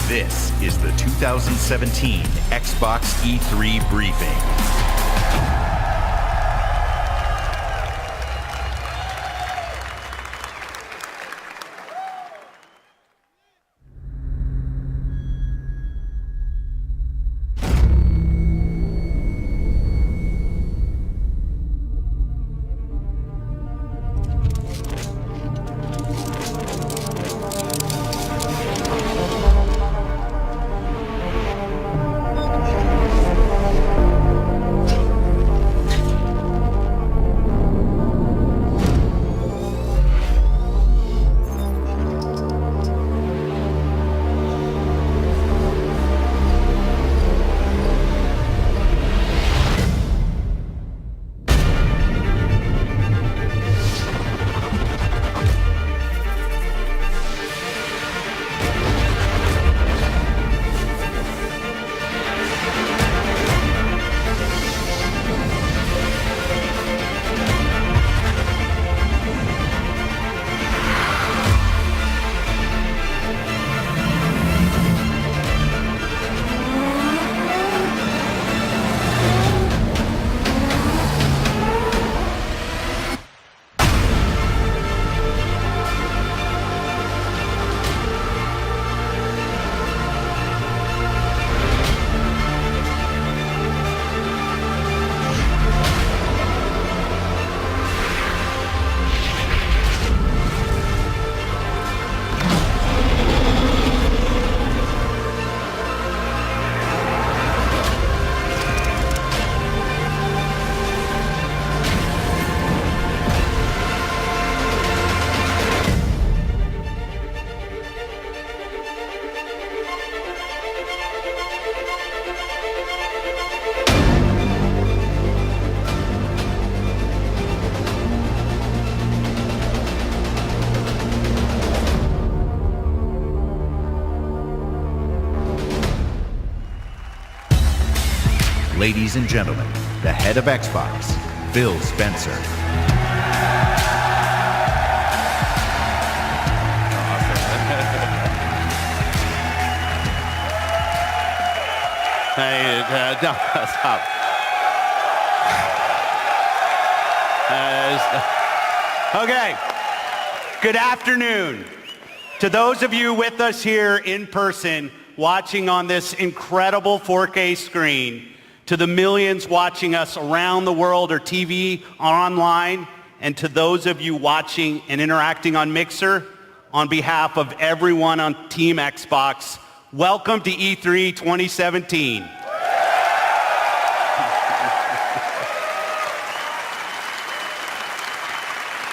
This is the 2017 Xbox E3 briefing. Ladies and gentlemen, the head of Xbox, Phil Spencer. Hey, no, stop. Okay, good afternoon. To those of you with us here in person, watching on this incredible 4K screen, to the millions watching us around the world or TV or online, and to those of you watching and interacting on Mixer, on behalf of everyone on Team Xbox, welcome to E3 2017.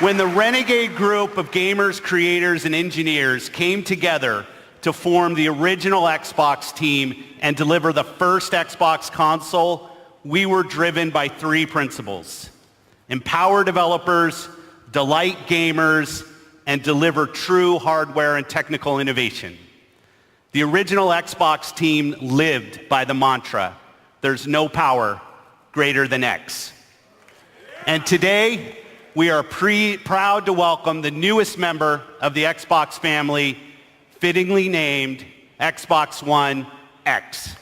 When the renegade group of gamers, creators, and engineers came together to form the original Xbox team and deliver the first Xbox console, we were driven by three principles: empower developers, delight gamers, and deliver true hardware and technical innovation. The original Xbox team lived by the mantra, there's no power greater than X. And today, we are proud to welcome the newest member of the Xbox family, fittingly named Xbox One X.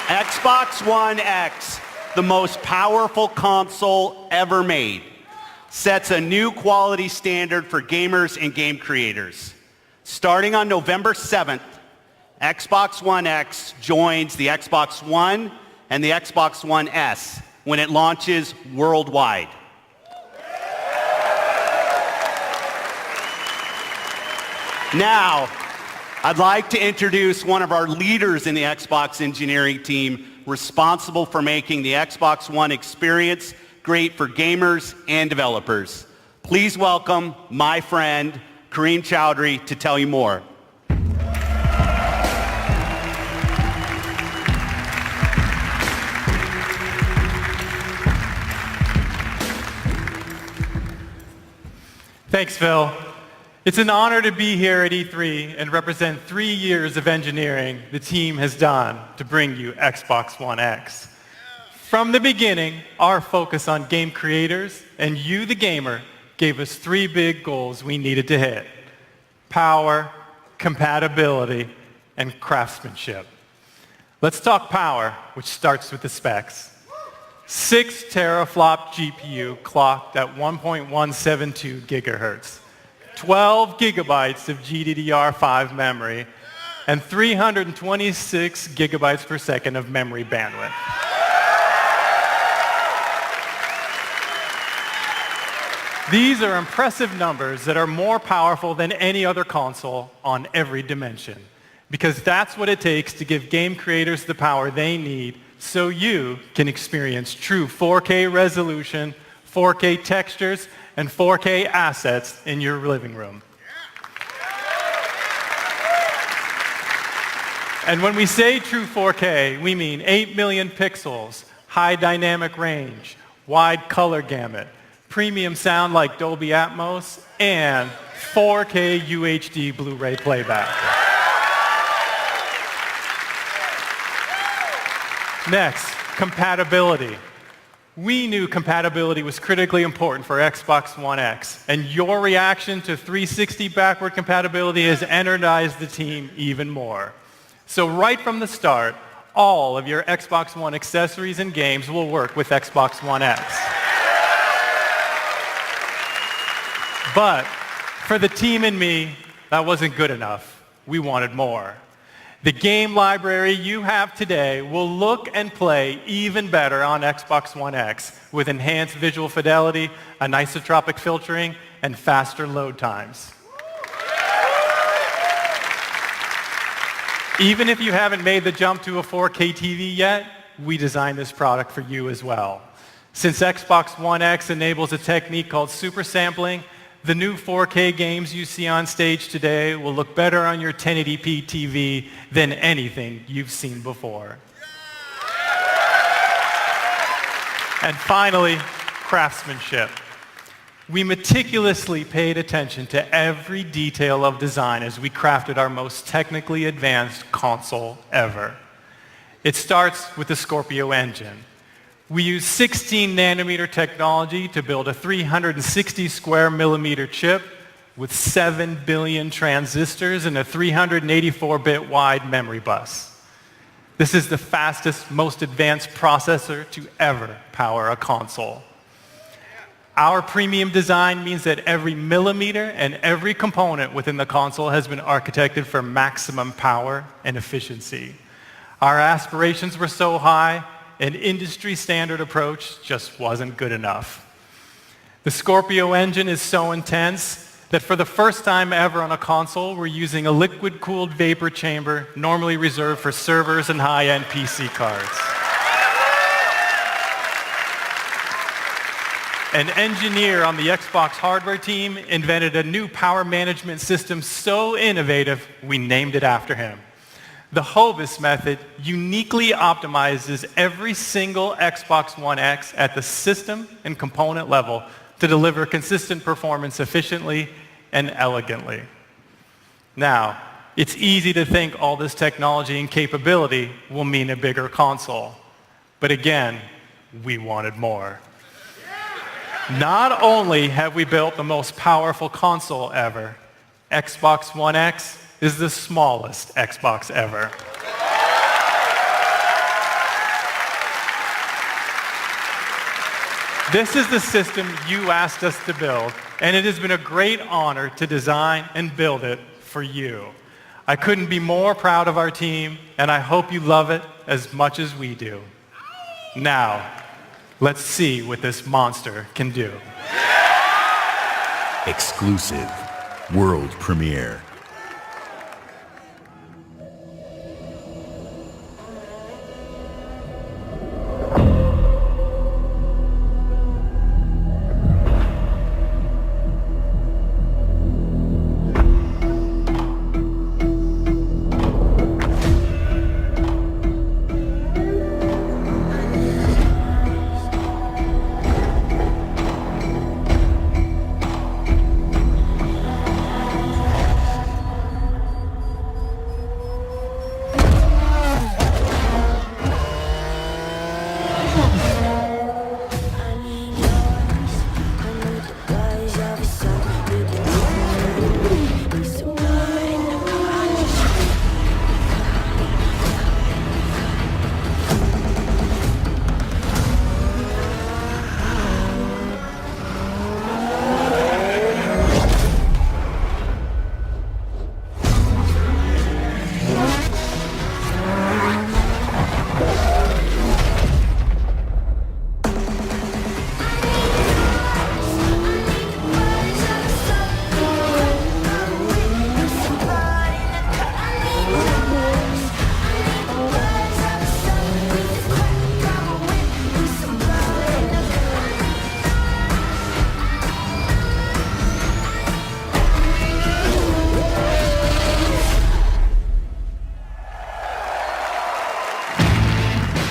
Xbox One X, the most powerful console ever made, sets a new quality standard for gamers and game creators. Starting on November 7th, Xbox One X joins the Xbox One and the Xbox One S when it launches worldwide. Now, I'd like to introduce one of our leaders in the Xbox engineering team responsible for making the Xbox One experience great for gamers and developers. Please welcome my friend, Kareem Chowdhury, to tell you more. Thanks, Phil. It's an honor to be here at E3 and represent 3 years of engineering the team has done to bring you Xbox One X. From the beginning, our focus on game creators and you, the gamer, gave us 3 big goals we needed to hit: power, compatibility, and craftsmanship. Let's talk power, which starts with the specs. 6 teraflop GPU clocked at 1.172 gigahertz, 12 gigabytes of GDDR5 memory, and 326 gigabytes per second of memory bandwidth. These are impressive numbers that are more powerful than any other console on every dimension, because that's what it takes to give game creators the power they need so you can experience true 4K resolution, 4K textures, and 4K assets in your living room. And when we say true 4K, we mean 8 million pixels, high dynamic range, wide color gamut, premium sound like Dolby Atmos, and 4K UHD Blu-ray playback. Next, compatibility. We knew compatibility was critically important for Xbox One X, and your reaction to 360 backward compatibility has energized the team even more. So right from the start, all of your Xbox One accessories and games will work with Xbox One X. But for the team and me, that wasn't good enough. We wanted more. The game library you have today will look and play even better on Xbox One X with enhanced visual fidelity, anisotropic filtering, and faster load times. Even if you haven't made the jump to a 4K TV yet, we designed this product for you as well. Since Xbox One X enables a technique called super sampling, the new 4K games you see on stage today will look better on your 1080p TV than anything you've seen before. And finally, craftsmanship. We meticulously paid attention to every detail of design as we crafted our most technically advanced console ever. It starts with the Scorpio engine. We use 16 nanometer technology to build a 360 square millimeter chip with 7 billion transistors and a 384-bit wide memory bus. This is the fastest, most advanced processor to ever power a console. Our premium design means that every millimeter and every component within the console has been architected for maximum power and efficiency. Our aspirations were so high, an industry standard approach just wasn't good enough. The Scorpio engine is so intense that for the first time ever on a console, we're using a liquid-cooled vapor chamber normally reserved for servers and high-end PC cards. An engineer on the Xbox hardware team invented a new power management system so innovative, we named it after him. The Hovis method uniquely optimizes every single Xbox One X at the system and component level to deliver consistent performance efficiently and elegantly. Now, It's easy to think all this technology and capability will mean a bigger console. But again, we wanted more. Not only have we built the most powerful console ever, Xbox One X is the smallest Xbox ever. This is the system you asked us to build, and it has been a great honor to design and build it for you. I couldn't be more proud of our team, and I hope you love it as much as we do. Now, let's see what this monster can do. Exclusive. World premiere.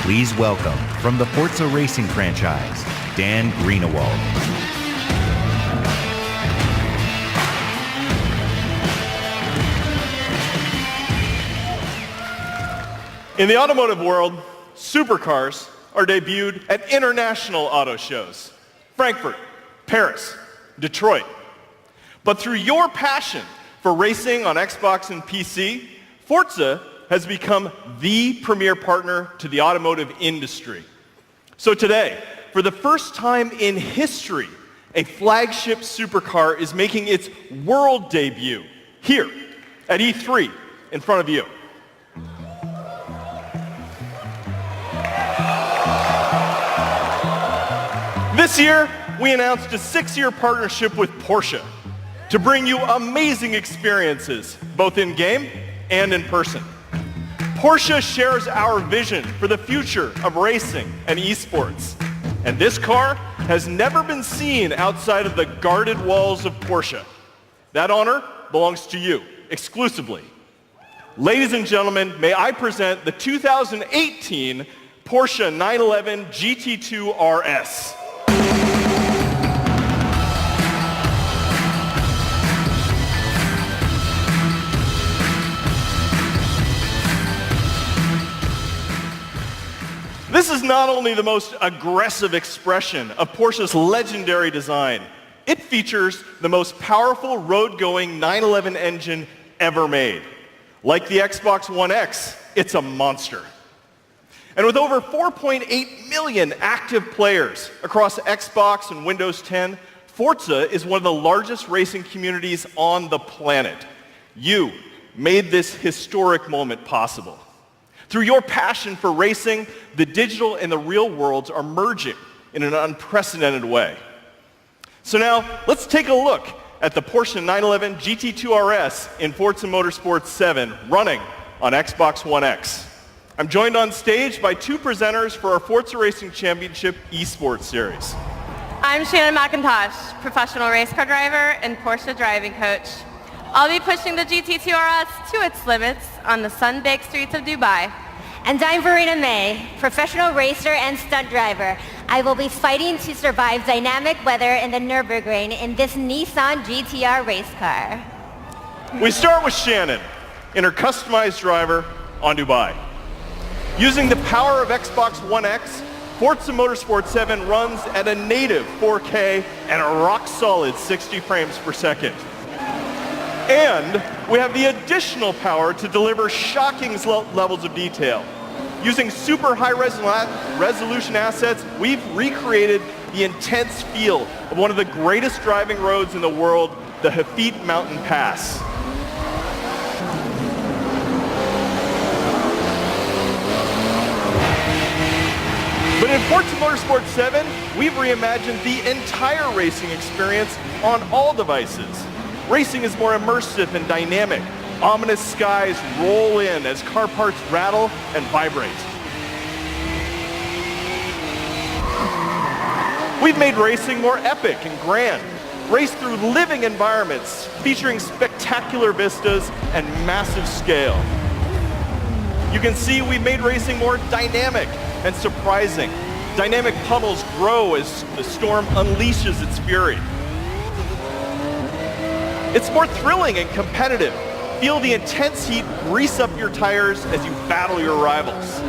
Please welcome, from the Forza Racing franchise, Dan Greenewald. In the automotive world, supercars are debuted at international auto shows. Frankfurt, Paris, Detroit. But through your passion for racing on Xbox and PC, Forza has become the premier partner to the automotive industry. So today, for the first time in history, a flagship supercar is making its world debut here at E3 in front of you. This year, we announced a 6-year partnership with Porsche to bring you amazing experiences, both in-game and in person. Porsche shares our vision for the future of racing and esports. And this car has never been seen outside of the guarded walls of Porsche. That honor belongs to you, exclusively. Ladies and gentlemen, may I present the 2018 Porsche 911 GT2 RS. This is not only the most aggressive expression of Porsche's legendary design, it features the most powerful road-going 911 engine ever made. Like the Xbox One X, it's a monster. And with over 4.8 million active players across Xbox and Windows 10, Forza is one of the largest racing communities on the planet. You made this historic moment possible. Through your passion for racing, the digital and the real worlds are merging in an unprecedented way. So now, let's take a look at the Porsche 911 GT2 RS in Forza Motorsport 7 running on Xbox One X. I'm joined on stage by two presenters for our Forza Racing Championship eSports Series. I'm Shannon McIntosh, professional race car driver and Porsche driving coach. I'll be pushing the GT2 RS to its limits on the sun-baked streets of Dubai. And I'm Verena May, professional racer and stunt driver. I will be fighting to survive dynamic weather in the Nürburgring in this Nissan GTR race car. We start with Shannon. in her customized driver on Dubai. Using the power of Xbox One X, Forza Motorsport 7 runs at a native 4K and a rock-solid 60 frames per second. And we have the additional power to deliver shocking levels of detail. Using super high resolution assets, we've recreated the intense feel of one of the greatest driving roads in the world, the Hafid Mountain Pass. But in Forza Motorsport 7, we've reimagined the entire racing experience on all devices. Racing is more immersive and dynamic. Ominous skies roll in as car parts rattle and vibrate. We've made racing more epic and grand. Race through living environments featuring spectacular vistas and massive scale. You can see we've made racing more dynamic and surprising. Dynamic puddles grow as the storm unleashes its fury. It's more thrilling and competitive. Feel the intense heat grease up your tires as you battle your rivals.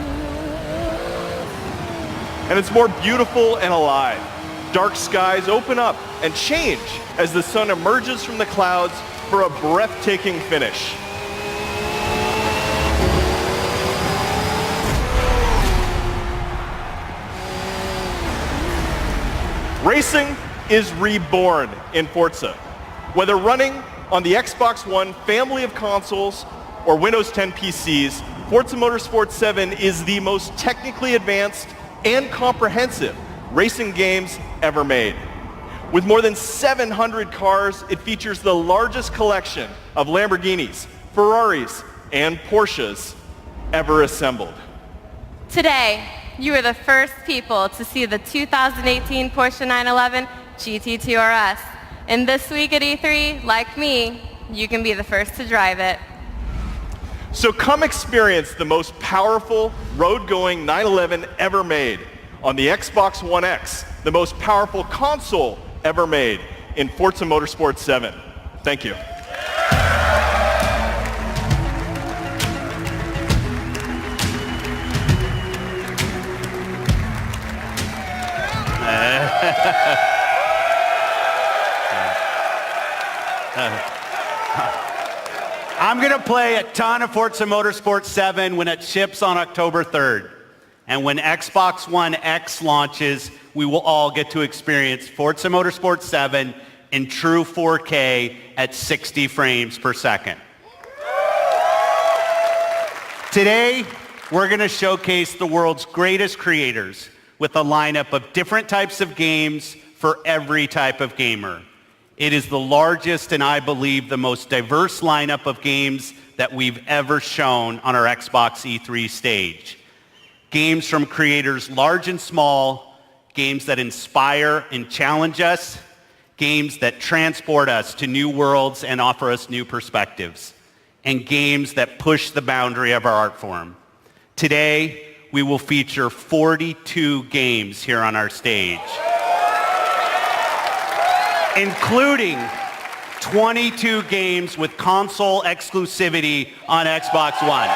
And it's more beautiful and alive. Dark skies open up and change as the sun emerges from the clouds for a breathtaking finish. Racing is reborn in Forza. Whether running on the Xbox One family of consoles or Windows 10 PCs, Forza Motorsport 7 is the most technically advanced and comprehensive racing games ever made. With more than 700 cars, it features the largest collection of Lamborghinis, Ferraris, and Porsches ever assembled. Today, you are the first people to see the 2018 Porsche 911 GT2 RS. And this week at E3, like me, you can be the first to drive it. So come experience the most powerful road-going 911 ever made on the Xbox One X, the most powerful console ever made in Forza Motorsport 7. Thank you. I'm going to play a ton of Forza Motorsport 7 when it ships on October 3rd. And when Xbox One X launches, we will all get to experience Forza Motorsport 7 in true 4K at 60 frames per second. Today, we're going to showcase the world's greatest creators with a lineup of different types of games for every type of gamer. It is the largest and I believe the most diverse lineup of games that we've ever shown on our Xbox E3 stage. Games from creators large and small, games that inspire and challenge us, games that transport us to new worlds and offer us new perspectives, and games that push the boundary of our art form. Today, we will feature 42 games here on our stage, including 22 games with console exclusivity on Xbox One.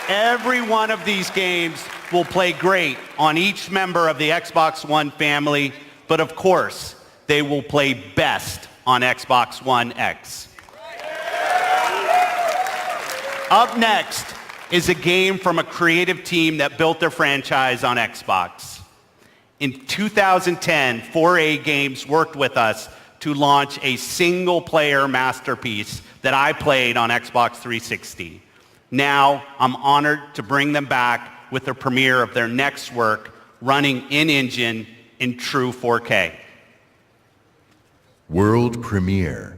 Every one of these games will play great on each member of the Xbox One family, but of course, they will play best on Xbox One X. Up next is a game from a creative team that built their franchise on Xbox. In 2010, 4A Games worked with us to launch a single-player masterpiece that I played on Xbox 360. Now, I'm honored to bring them back with the premiere of their next work, running in-engine in true 4K. World premiere.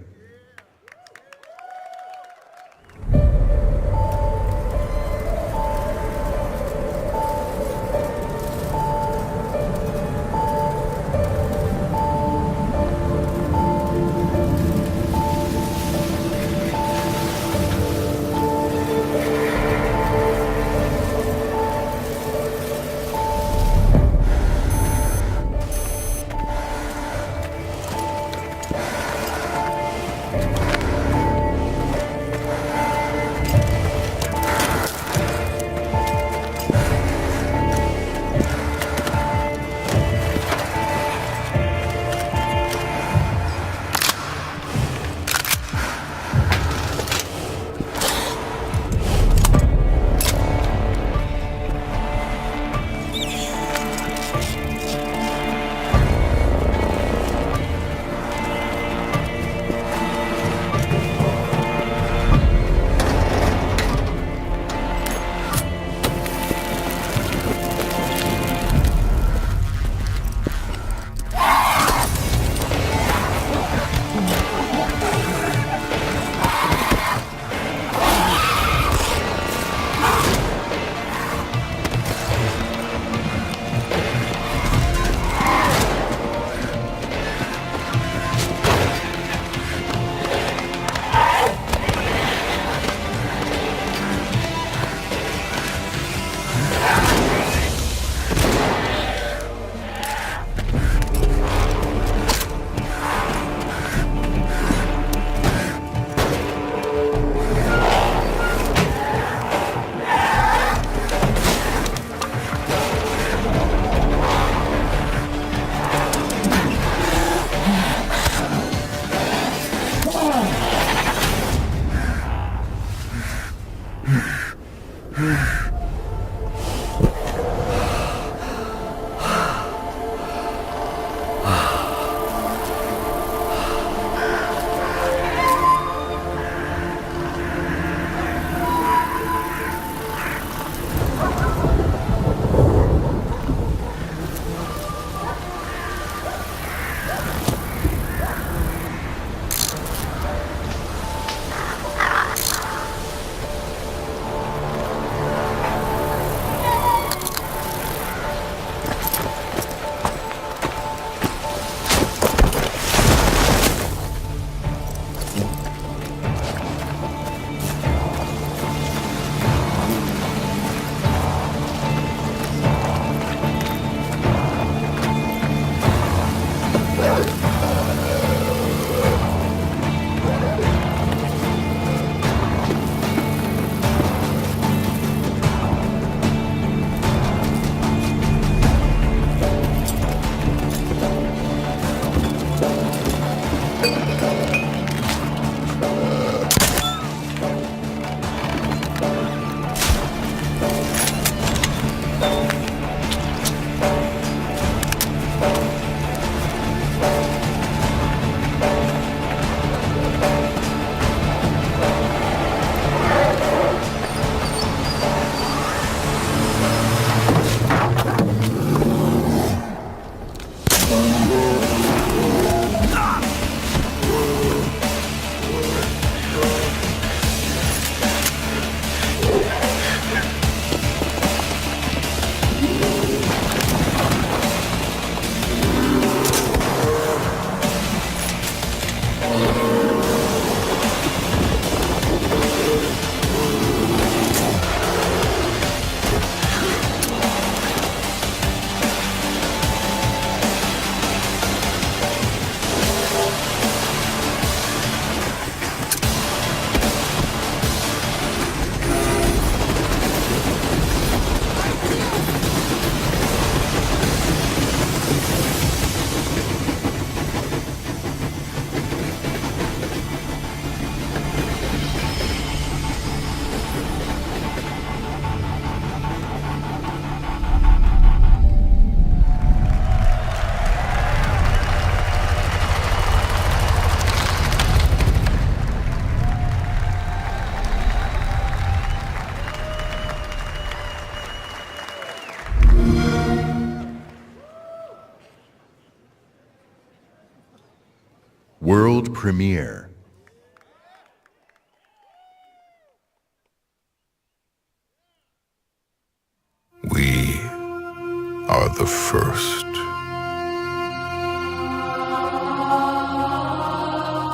World premiere. We are the first.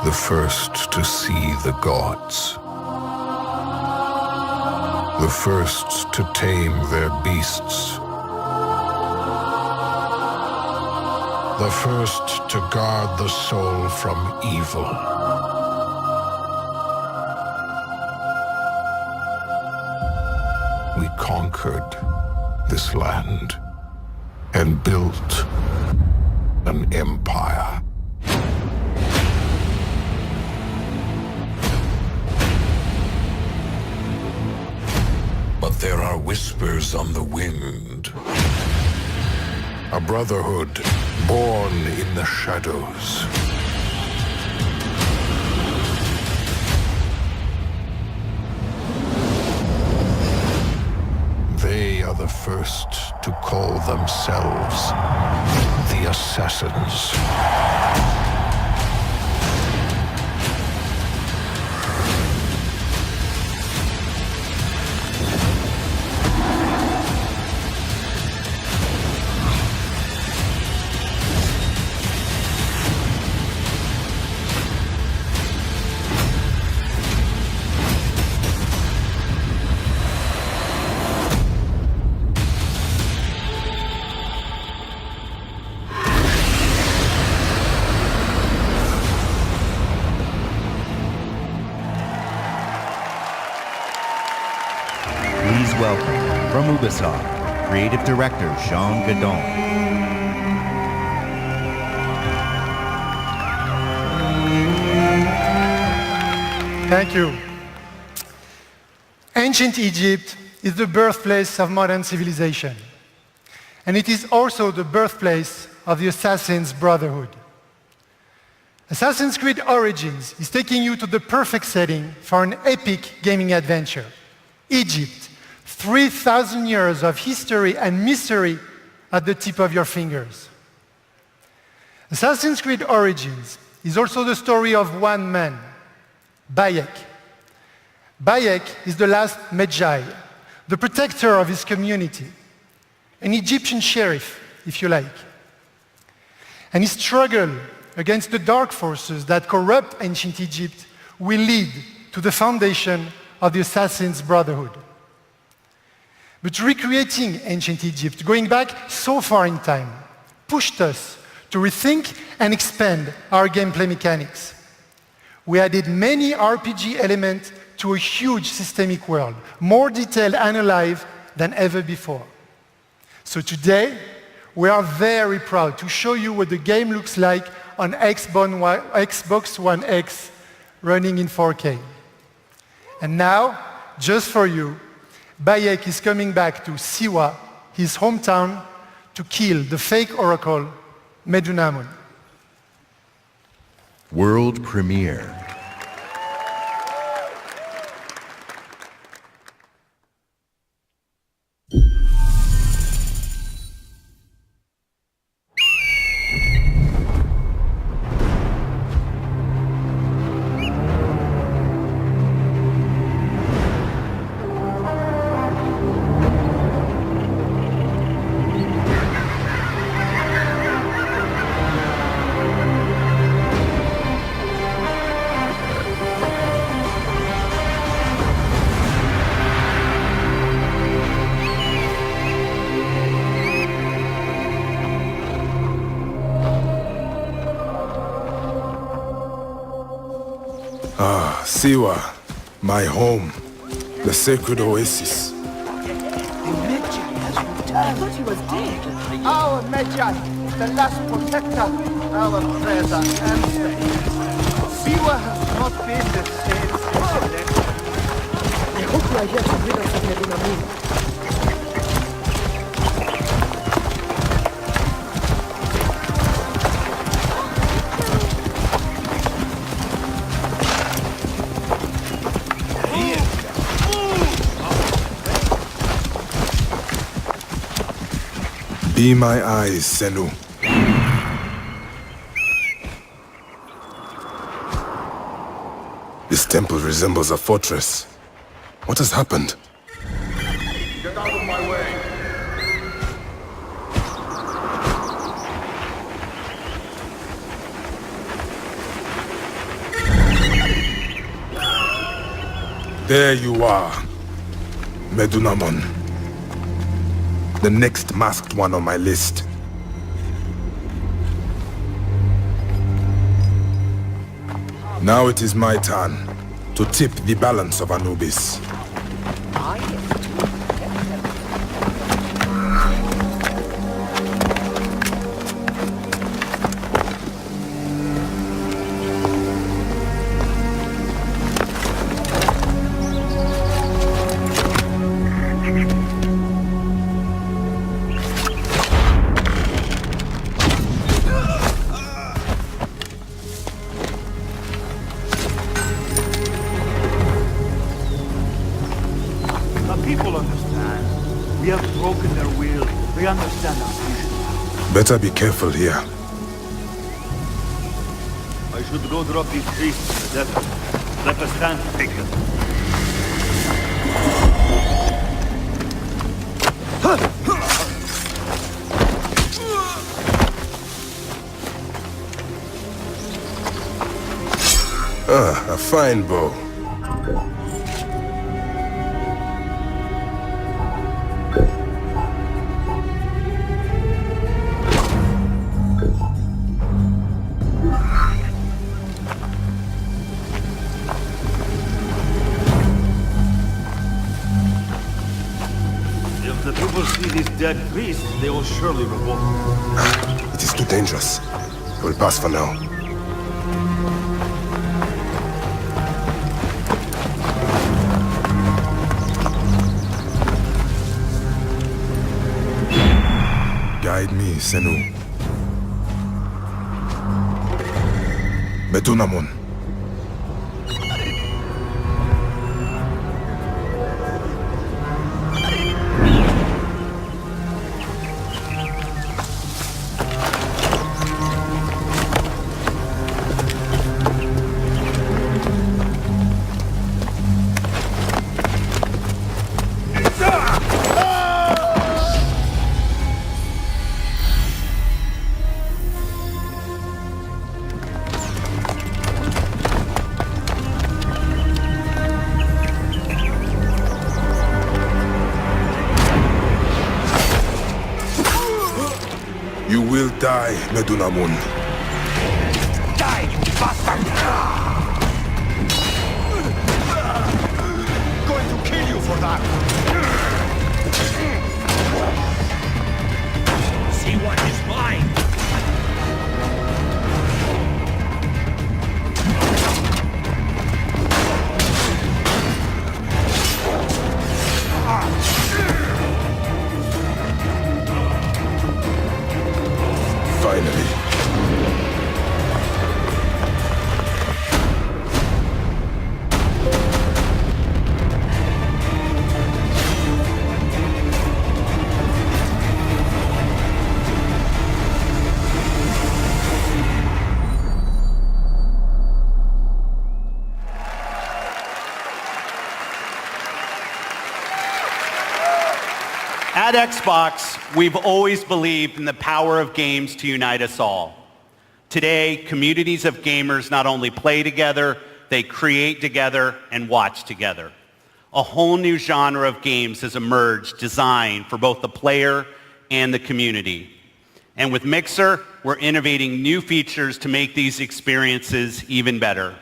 The first to see the gods. The first to tame their beasts. The first to guard the soul from evil. We conquered this land and built an empire. But there are whispers on the wind. A brotherhood born in the shadows. They are the first to call themselves the Assassins. Please welcome, from Ubisoft, Creative Director Jean Gadon. Thank you. Ancient Egypt is the birthplace of modern civilization. And it is also the birthplace of the Assassin's Brotherhood. Assassin's Creed Origins is taking you to the perfect setting for an epic gaming adventure. Egypt, 3,000 years of history and mystery at the tip of your fingers. Assassin's Creed Origins is also the story of one man, Bayek. Bayek is the last Magi, the protector of his community, an Egyptian sheriff, if you like. And his struggle against the dark forces that corrupt ancient Egypt will lead to the foundation of the Assassin's Brotherhood. But recreating ancient Egypt, going back so far in time, pushed us to rethink and expand our gameplay mechanics. We added many RPG elements to a huge systemic world, more detailed and alive than ever before. So today, we are very proud to show you what the game looks like on Xbox One X running in 4K. And now, just for you, Bayek is coming back to Siwa, his hometown, to kill the fake oracle, Medunamun. World premiere. Siwa, my home, the sacred oasis. Our Magi, the last protector, our prayers are answered. Siwa has not been the same since he left. I hope you are here to rid us of Medunamun. Be my eyes, Senu. temple resembles a fortress. What has happened? Get out of my way! There you are, Medunamon. The next masked one on my list. Now it is my turn to tip the balance of Anubis. Better be careful here. I should go drop these priests in the desert. Let us stand to take them. A fine bow. If the people see these dead priests, they will surely revolt. It is too dangerous. We'll pass for now. Guide me, Senu. Medunamon. You will die, Medunamon. Die, you bastard! Going to kill you for that! See what is mine! Finally. At Xbox, we've always believed in the power of games to unite us all. Today, communities of gamers not only play together, they create together and watch together. A whole new genre of games has emerged designed for both the player and the community. And with Mixer, we're innovating new features to make these experiences even better.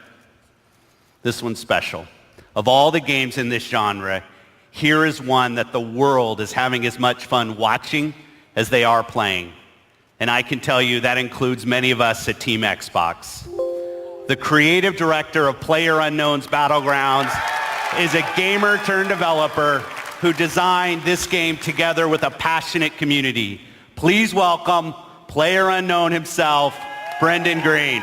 This one's special. Of all the games in this genre, here is one that the world is having as much fun watching as they are playing. And I can tell you that includes many of us at Team Xbox. The creative director of PlayerUnknown's Battlegrounds is a gamer turned developer who designed this game together with a passionate community. Please welcome PlayerUnknown himself, Brendan Green.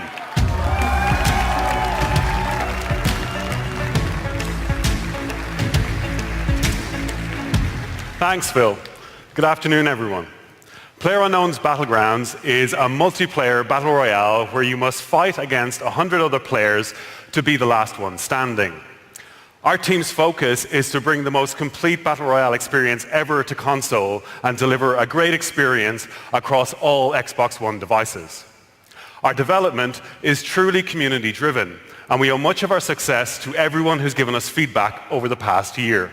Thanks, Phil. Good afternoon, everyone. PlayerUnknown's Battlegrounds is a multiplayer battle royale where you must fight against 100 other players to be the last one standing. Our team's focus is to bring the most complete Battle Royale experience ever to console and deliver a great experience across all Xbox One devices. Our development is truly community-driven, and we owe much of our success to everyone who's given us feedback over the past year.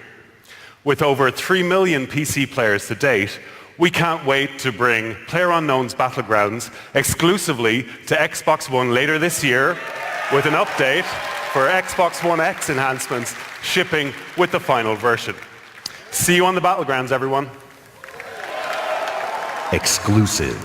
With over 3 million PC players to date, we can't wait to bring PlayerUnknown's Battlegrounds exclusively to Xbox One later this year with an update for Xbox One X enhancements shipping with the final version. See you on the Battlegrounds, everyone. Exclusive.